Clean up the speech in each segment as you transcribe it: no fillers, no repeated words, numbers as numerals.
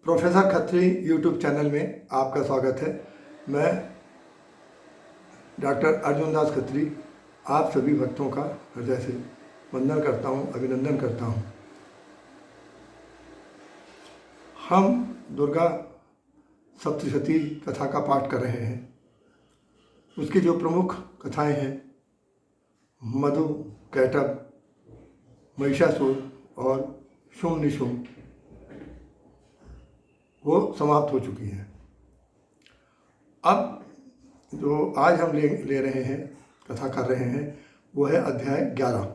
Professor Khatri YouTube channel में आपका स्वागत है। मैं डॉक्टर अर्जुन दास खत्री आप सभी भक्तों का हृदय से वंदन करता हूँ, अभिनंदन करता हूँ। हम दुर्गा सप्तशती कथा का पाठ कर रहे हैं। उसकी जो प्रमुख कथाएं हैं मधु, कैटभ, महिषासुर और शुंभ निशुंभ वो समाप्त हो चुकी हैं। अब जो आज हम ले रहे हैं, कथा कर रहे हैं, वो है अध्याय 11।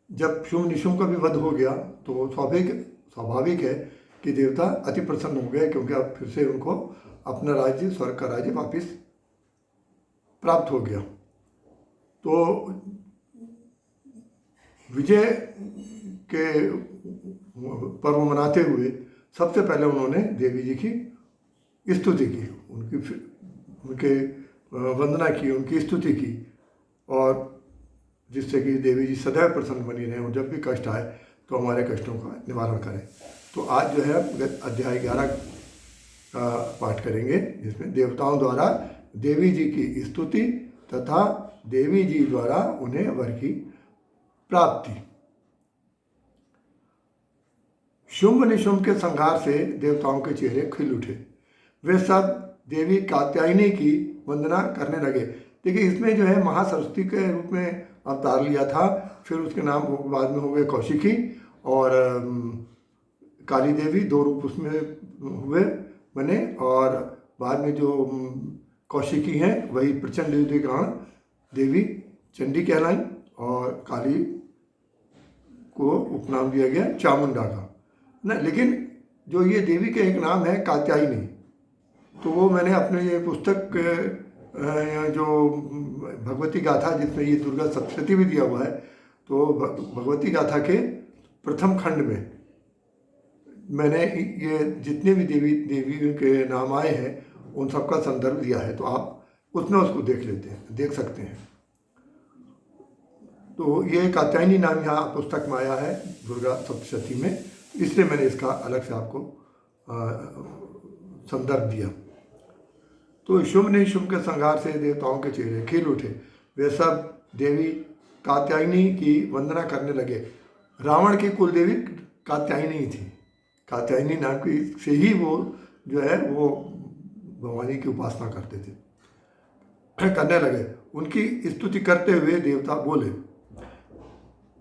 जब शुंभ निशुंभ का भी वध हो गया तो स्वाभाविक है कि देवता अति प्रसन्न हो गए, क्योंकि अब फिर से उनको अपना राज्य, स्वर्ग का राज्य वापिस प्राप्त हो गया। तो विजय के पर्व मनाते हुए सबसे पहले उन्होंने देवी जी की स्तुति की, उनके वंदना की, उनकी स्तुति की, और जिससे कि देवी जी सदैव प्रसन्न बनी रहें और जब भी कष्ट आए तो हमारे कष्टों का निवारण करें। तो आज जो है अध्याय 11 का पाठ करेंगे, जिसमें देवताओं द्वारा देवी जी की स्तुति तथा देवी जी द्वारा उन्हें वर की प्राप्ति। शुंभ निशुंभ के संहार से देवताओं के चेहरे खिल उठे। वे सब देवी कात्यायनी की वंदना करने लगे। देखिए, इसमें जो है महासरस्वती के रूप में अवतार लिया था, फिर उसके नाम बाद में हो गए कौशिकी और काली देवी, दो रूप उसमें बने, और बाद में जो कौशिकी हैं वही प्रचंड युद्ध के कारण देवी चंडी कहलाई और काली को उपनाम दिया गया चामुंडा का ना। लेकिन जो ये देवी का एक नाम है कात्यायनी, तो वो मैंने अपने ये पुस्तक जो भगवती गाथा, जिसमें ये दुर्गा सप्तशती भी दिया हुआ है, तो भगवती गाथा के प्रथम खंड में मैंने ये जितने भी देवी के नाम आए हैं उन सबका संदर्भ दिया है, तो आप उसमें उसको देख सकते हैं। तो ये कात्यायनी नाम यहाँ पुस्तक में आया है दुर्गा सप्तशती में, इसलिए मैंने इसका अलग से आपको संदर्भ दिया। तो शुंभ निशुंभ के संहार से देवताओं के चेहरे खिल उठे। वे सब देवी कात्यायनी की वंदना करने लगे। रावण की कुल देवी कात्यायनी थी। कात्यायनी नाम की से ही वो जो है वो भवानी की उपासना करते थे, करने लगे। उनकी स्तुति करते हुए देवता बोले,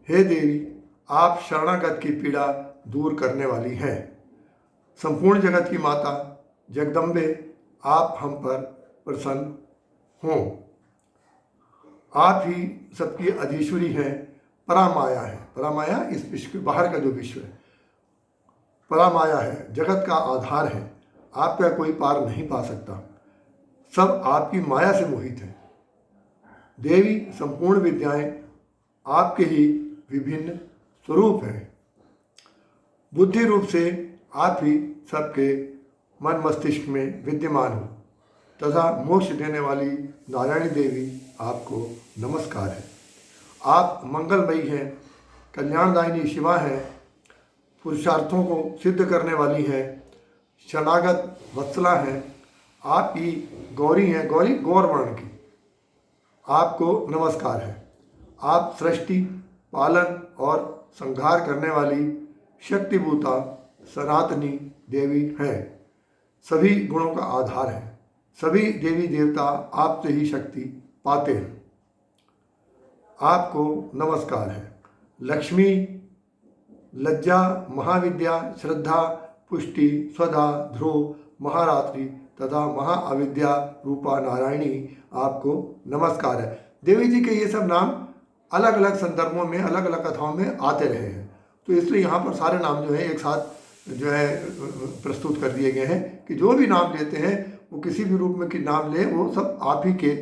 हे देवी, आप शरणागत की पीड़ा दूर करने वाली हैं। संपूर्ण जगत की माता जगदम्बे, आप हम पर प्रसन्न हों। आप ही सबकी अधीश्वरी हैं, परामाया है। परामाया इस विश्व के बाहर का जो विश्व है, परामाया है, जगत का आधार है। आपका कोई पार नहीं पा सकता, सब आपकी माया से मोहित है। देवी, संपूर्ण विद्याएं आपके ही विभिन्न स्वरूप हैं। बुद्धि रूप से आप ही सबके मन मस्तिष्क में विद्यमान हो तथा मोक्ष देने वाली नारायणी देवी, आपको नमस्कार है। आप मंगलमयी हैं, कल्याणदायिनी शिवा हैं, पुरुषार्थों को सिद्ध करने वाली हैं, शरणागत वत्सला हैं। आप ही गौरी हैं, गौरी गौर वर्ण की, आपको नमस्कार है। आप सृष्टि, पालन और संहार करने वाली शक्तिभूता सनातनी देवी हैं, सभी गुणों का आधार है। सभी देवी देवता आपसे ही शक्ति पाते हैं, आपको नमस्कार है। लक्ष्मी, लज्जा, महाविद्या, श्रद्धा, पुष्टि, स्वधा, ध्रुव, महारात्रि तथा महाअविद्या रूपा नारायणी, आपको नमस्कार है। देवी जी के ये सब नाम अलग अलग संदर्भों में, अलग अलग कथाओं में आते रहे हैं, तो इसलिए यहाँ पर सारे नाम जो है एक साथ जो है प्रस्तुत कर दिए गए हैं कि जो भी नाम लेते हैं वो किसी भी रूप में कि नाम ले, वो सब आप ही के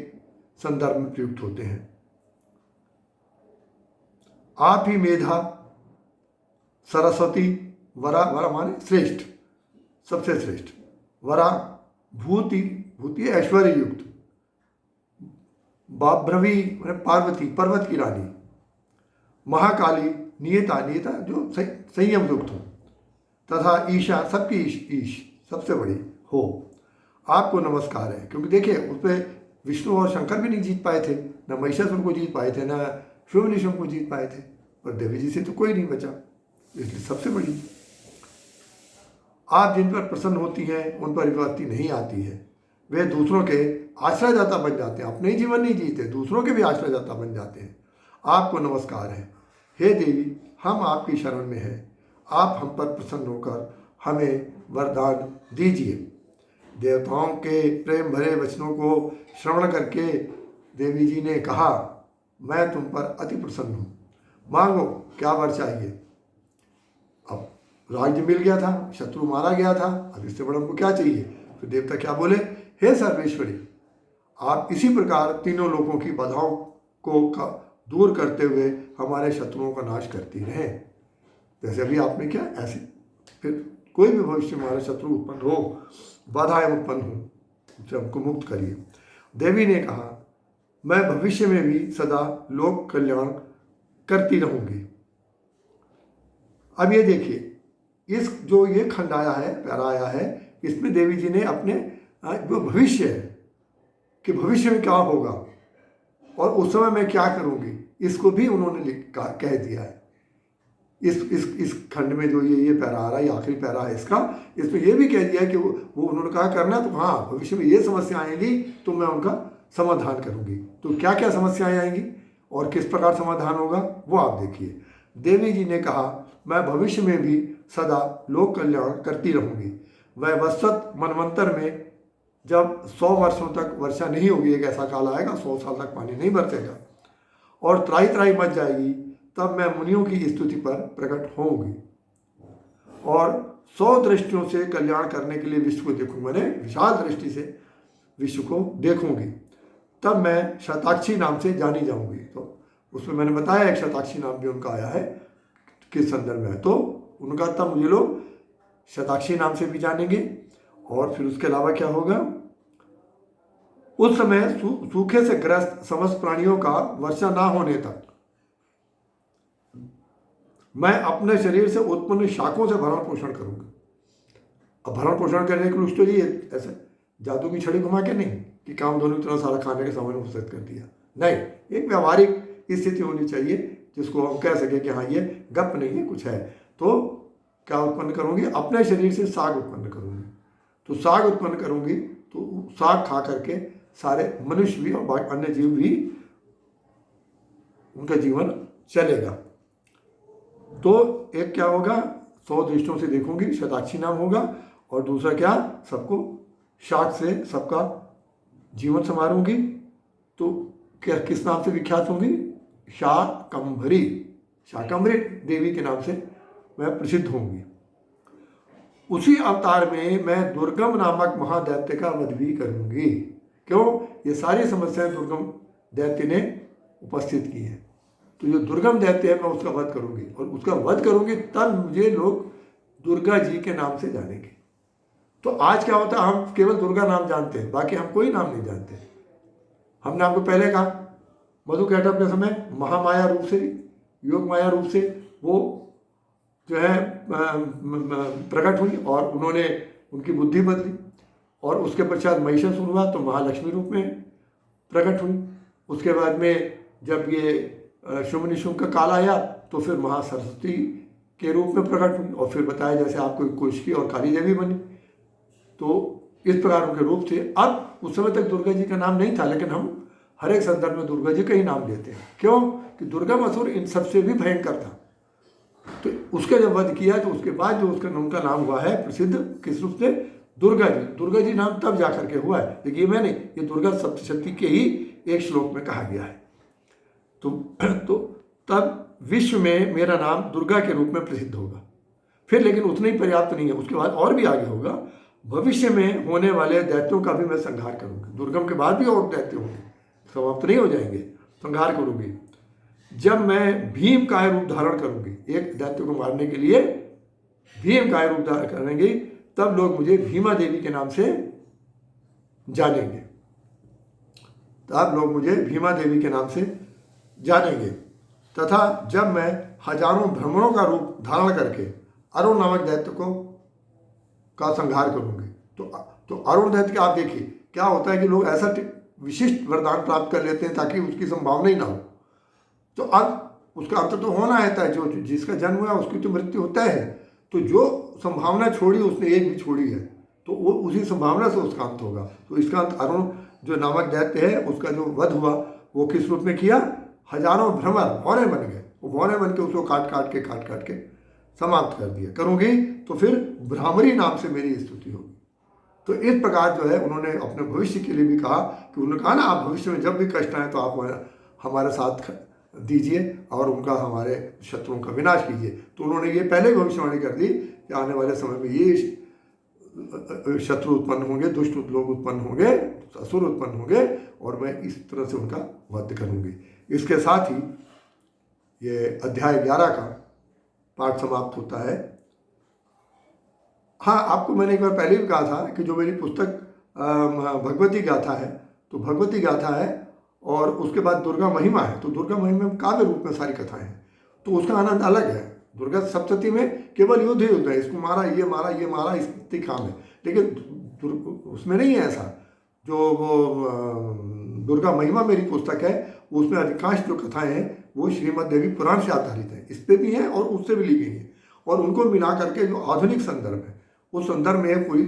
संदर्भ में प्रयुक्त होते हैं। आप ही मेधा, सरस्वती, वरा, वरा माने श्रेष्ठ, सबसे श्रेष्ठ, वरा, भूति, भूति ऐश्वर्य युक्त, बाभ्रवी पार्वती, पर्वत की रानी, महाकाली, नियता, नियता जो संयम युक्त हो, तथा ईशा सबकी ईश सबसे बड़ी हो, आपको नमस्कार है। क्योंकि देखिए उस पर विष्णु और शंकर भी नहीं जीत पाए थे, न महिषासुर को जीत पाए थे, न शुभ निशुंभ को जीत पाए थे, पर देवी जी से तो कोई नहीं बचा, इसलिए सबसे बड़ी। आप जिन पर प्रसन्न होती हैं उन पर विपत्ति नहीं आती है, वे दूसरों के आश्रयदाता बन जाते हैं, अपने ही जीवन नहीं जीते, दूसरों के भी आश्रयदाता बन जाते हैं। आपको नमस्कार है। हे देवी, हम आपकी शरण में हैं, आप हम पर प्रसन्न होकर हमें वरदान दीजिए। देवताओं के प्रेम भरे वचनों को श्रवण करके देवी जी ने कहा, मैं तुम पर अति प्रसन्न हूँ, मांगो क्या वर चाहिए। अब राज्य मिल गया था, शत्रु मारा गया था, अब इससे बड़ा हमको क्या चाहिए। तो देवता क्या बोले, हे सर्वेश्वरी, आप इसी प्रकार तीनों लोगों की बाधाओं को दूर करते हुए हमारे शत्रुओं का नाश करती रहे। जैसे अभी आपने किया, ऐसे फिर कोई भी भविष्य में हमारे शत्रु उत्पन्न हो, बाधाएं उत्पन्न हो, उससे हमको मुक्त करिए। देवी ने कहा, मैं भविष्य में भी सदा लोक कल्याण करती रहूंगी। अब ये देखिए, इस जो ये खंड आया है, प्यारा आया है, इसमें देवी जी ने अपने जो भविष्य है कि भविष्य में क्या होगा और उस समय मैं क्या करूंगी, इसको भी उन्होंने कह दिया है। इस खंड में जो ये पैरा आ रहा है, ये आखिरी पैरा है इसका, इसमें ये भी कह दिया है कि वो उन्होंने कहा करना, तो हाँ भविष्य में ये समस्या आएंगी तो मैं उनका समाधान करूंगी। तो क्या क्या समस्याएं आएंगी और किस प्रकार समाधान होगा वो आप देखिए। देवी जी ने कहा, मैं भविष्य में भी सदा लोक कल्याण करती रहूंगी। वह वसत मनवंतर में जब 100 वर्षों तक वर्षा नहीं होगी, एक ऐसा काल आएगा 100 साल तक पानी नहीं बरसेगा और त्राई त्राई मच जाएगी, तब मैं मुनियों की स्तुति पर प्रकट होंगी और 100 दृष्टियों से कल्याण करने के लिए विश्व को देखूंगी, मैंने विशाल दृष्टि से विश्व को देखूंगी। तब मैं शताक्षी नाम से जानी जाऊंगी। तो उसमें मैंने बताया एक शताक्षी नाम भी उनका आया है, किस संदर्भ में है, तो उनका तब मुझे लोग शताक्षी नाम से भी जानेंगे। और फिर उसके अलावा क्या होगा, उस समय सूखे से ग्रस्त समस्त प्राणियों का वर्षा ना होने तक मैं अपने शरीर से उत्पन्न शाखों से भरण पोषण करूंगा। अब भरण पोषण करने के लिए कुछ तो ये ऐसे जादू की छड़ी घुमा के नहीं कि काम दोनों इतना सारा खाने के सामान उपस्थित कर दिया, नहीं, एक व्यवहारिक स्थिति होनी चाहिए जिसको हम कह सके कि हाँ ये गप नहीं है, कुछ है। तो क्या उत्पन्न करूंगी, अपने शरीर से साग उत्पन्न करूंगी। तो साग उत्पन्न करूंगी तो साग खा करके सारे मनुष्य भी और अन्य जीव भी उनका जीवन चलेगा। तो एक क्या होगा, 100 दृष्टियों से देखूंगी, शताक्षी नाम होगा, और दूसरा क्या, सबको शाक से सबका जीवन संवारूंगी। तो क्या किस नाम से विख्यात होंगी, शाकंभरी, शाकंभरी देवी के नाम से मैं प्रसिद्ध होंगी। उसी अवतार में मैं दुर्गम नामक महादैत्य का वध भी करूंगी। क्यों, ये सारी समस्याएं दुर्गम दैत्य ने उपस्थित की हैं। तो जो दुर्गम दैत्य है मैं उसका वध करूंगी, और उसका वध करूंगी तब मुझे लोग दुर्गा जी के नाम से जानेंगे। तो आज क्या होता है, हम केवल दुर्गा नाम जानते हैं, बाकी हम कोई नाम नहीं जानते। हमने आपको पहले कहा, मधुकैटभ के समय महामाया रूप से, योग माया रूप से वो जो है प्रकट हुई और उन्होंने उनकी बुद्धि बदली, और उसके पश्चात महिषासुर हुआ तो महालक्ष्मी रूप में प्रकट हुई। उसके बाद में जब ये शुभ निशुंभ का काल आया तो फिर महासरस्वती के रूप में प्रकट हुई, और फिर बताया जैसे आपको कुशकी और काली देवी बनी। तो इस प्रकार उनके रूप थे। अब उस समय तक दुर्गा जी का नाम नहीं था, लेकिन हम हर एक संदर्भ में दुर्गा जी का ही नाम लेते हैं। क्यों कि दुर्गा असुर इन सबसे भी भयंकर था। तो उसका जब वध किया तो उसके बाद जो उनका नाम हुआ है प्रसिद्ध, किस रूप से, दुर्गा जी। दुर्गा जी नाम तब जाकर के हुआ है, देखिए मैंने ये दुर्गा सप्तशती के ही एक श्लोक में कहा गया है। तो तब विश्व में मेरा नाम दुर्गा के रूप में प्रसिद्ध होगा। फिर लेकिन उतना ही पर्याप्त नहीं है, उसके बाद और भी आगे होगा। भविष्य में होने वाले दैत्यों का भी मैं संहार करूंगी। दुर्गम के बाद भी और दैत्य होंगे, समाप्त नहीं हो जाएंगे, संहार करूंगी। जब मैं भीम काय रूप धारण करूंगी, एक दैत्य को मारने के लिए भीम काय रूप धारण करेंगे, तब लोग मुझे भीमा देवी के नाम से जानेंगे। तब लोग मुझे भीमा देवी के नाम से जानेंगे। तथा जब मैं हजारों भ्रमणों का रूप धारण करके अरुण नामक दैत्य को का संहार करूंगी। तो अरुण दैत्य के आप देखिए क्या होता है कि लोग ऐसा विशिष्ट वरदान प्राप्त कर लेते हैं ताकि उसकी संभावना ही ना हो। तो अब उसका अंत तो होना है, जो जिसका जन्म हुआ उसकी तो मृत्यु होता है। तो जो संभावना छोड़ी उसने एक भी छोड़ी है, तो वो उसी संभावना से उसका अंत होगा। तो इसका अंत अरुण जो नामक दैत्य है उसका जो वध हुआ वो किस रूप में किया? हजारों भ्रमर भौरे बन गए, वो भौरे बन के उसको काट काट के समाप्त कर दिया। करूँगी तो फिर भ्रामरी नाम से मेरी स्तुति होगी। तो इस प्रकार जो है उन्होंने अपने भविष्य के लिए भी कहा कि उन्होंने कहा ना, आप भविष्य में जब भी कष्ट आए तो आप हमारे साथ दीजिए और उनका, हमारे शत्रुओं का विनाश कीजिए। तो उन्होंने ये पहले ही भविष्यवाणी कर दी कि आने वाले समय में ये शत्रु उत्पन्न होंगे, दुष्ट लोग उत्पन्न होंगे, असुर उत्पन्न होंगे और मैं इस तरह से उनका वध करूँगी। इसके साथ ही ये अध्याय 11 का पाठ समाप्त होता है। हाँ, आपको मैंने एक बार पहले भी कहा था कि जो मेरी पुस्तक भगवती गाथा है, तो भगवती गाथा है और उसके बाद दुर्गा महिमा है। तो दुर्गा महिमा में काव्य रूप में सारी कथाएं हैं, तो उसका आनंद अलग है। दुर्गा सप्तती में केवल युद्ध ही युद्ध है, इसको मारा, ये मारा, ये मारा, इतनी काम है। लेकिन उसमें नहीं है ऐसा। जो वो दुर्गा महिमा मेरी पुस्तक है उसमें अधिकांश जो कथाएं हैं वो श्रीमद् देवी पुराण से आधारित हैं। इस पर भी हैं और उससे भी ली गई हैं, और उनको मिला करके जो आधुनिक संदर्भ है उस संदर्भ में पूरी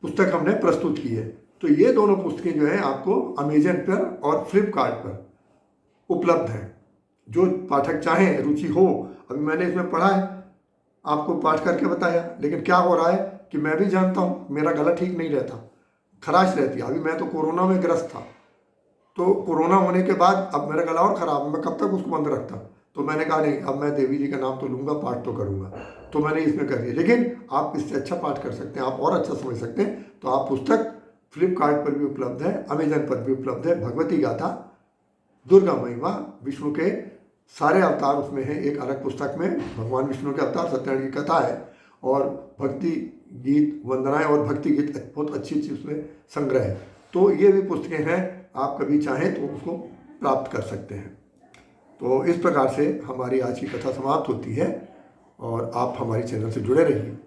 पुस्तक हमने प्रस्तुत की है। तो ये दोनों पुस्तकें जो है आपको अमेजन पर और फ्लिपकार्ट पर उपलब्ध हैं। जो पाठक चाहें, रुचि हो, अभी मैंने इसमें पढ़ा है, आपको पाठ करके बताया, लेकिन क्या हो रहा है कि मैं भी जानता हूँ मेरा गला ठीक नहीं रहता, खराश रहती है। अभी मैं तो कोरोना में ग्रस्त था, तो कोरोना होने के बाद अब मेरा गला और ख़राब है, मैं कब तक उसको बंद रखता। तो मैंने कहा नहीं, अब मैं देवी जी का नाम तो लूँगा, पाठ तो करूँगा, तो मैंने इसमें कर दिया। लेकिन आप इससे अच्छा पाठ कर सकते हैं, आप और अच्छा समझ सकते हैं। तो आप पुस्तक फ्लिपकार्ट पर भी उपलब्ध है, अमेजन पर भी उपलब्ध है। भगवती गाथा, दुर्गा महिमा, विष्णु के सारे अवतार उसमें हैं। एक अलग पुस्तक में भगवान विष्णु के अवतार सत्यनारायण की कथा है, और भक्ति गीत, वंदनाएं और भक्ति गीत बहुत अच्छी उसमें संग्रह है। तो ये भी पुस्तकें हैं, आप कभी चाहें तो उसको प्राप्त कर सकते हैं। तो इस प्रकार से हमारी आज की कथा समाप्त होती है, और आप हमारे चैनल से जुड़े रहिए।